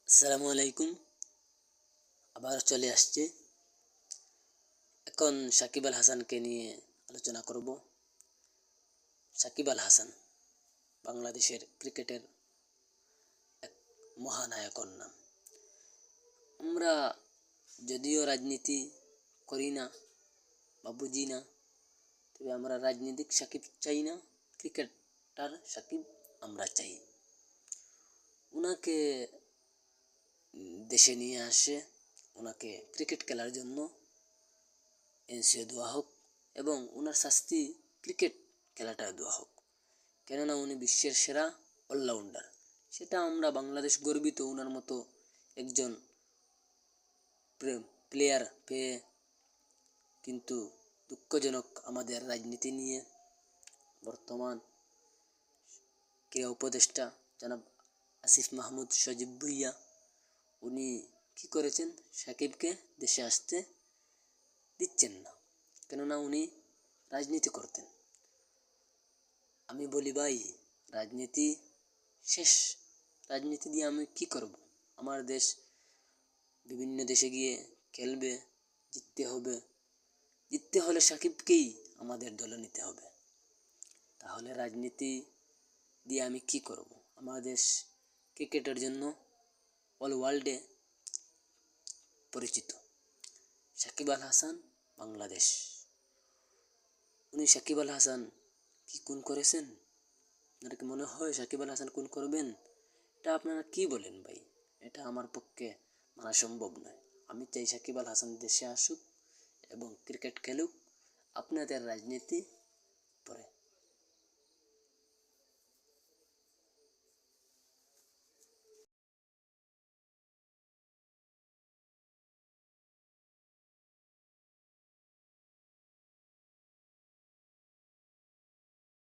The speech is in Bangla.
আসসালামু আলাইকুম। আবার চলে আসছে। এখন সাকিব আল হাসানকে নিয়ে আলোচনা করব। সাকিব আল হাসান বাংলাদেশের ক্রিকেটের এক মহানায়কের নাম। আমরা যদিও রাজনীতি করি না বা বুঝি না, তবে আমরা রাজনীতিক সাকিব চাই না, ক্রিকেটার সাকিব আমরা চাই। ওনাকে দেশে নিয়ে আসে, ওনাকে ক্রিকেট খেলার জন্য এনসিও দেওয়া হোক এবং ওনার শাস্তি ক্রিকেট খেলাটা দেওয়া হোক, কেননা উনি বিশ্বের সেরা অলরাউন্ডার। সেটা আমরা বাংলাদেশ গর্বিত ওনার মতো একজন প্লেয়ার পেয়ে। কিন্তু দুঃখজনক আমাদের রাজনীতি নিয়ে বর্তমান ক্রীড়া উপদেষ্টা জনাব আসিফ মাহমুদ সজীব ভুইয়া উনি কী করেছেন, সাকিবকে দেশে আসতে দিচ্ছেন না, কেননা উনি রাজনীতি করতেন। আমি বলি ভাই, রাজনীতি শেষ। রাজনীতি দিয়ে আমি কি করব? আমার দেশ বিভিন্ন দেশে গিয়ে খেলবে, জিততে হবে। জিততে হলে সাকিবকেই আমাদের দলে নিতে হবে। তাহলে রাজনীতি দিয়ে আমি কি করব? আমার দেশ ক্রিকেটের জন্য অল ওয়ার্ল্ডে পরিচিত। সাকিব আল হাসান বাংলাদেশ। উনি সাকিব আল হাসান কি খুন করেছেন? আপনার কি মনে হয় সাকিব আল হাসান খুন করবেন? এটা আপনারা কি বলেন ভাই? এটা আমার পক্ষে মানা সম্ভব নয়। আমি চাই সাকিব আল হাসান দেশে আসুক এবং ক্রিকেট খেলুক। আপনাদের রাজনীতি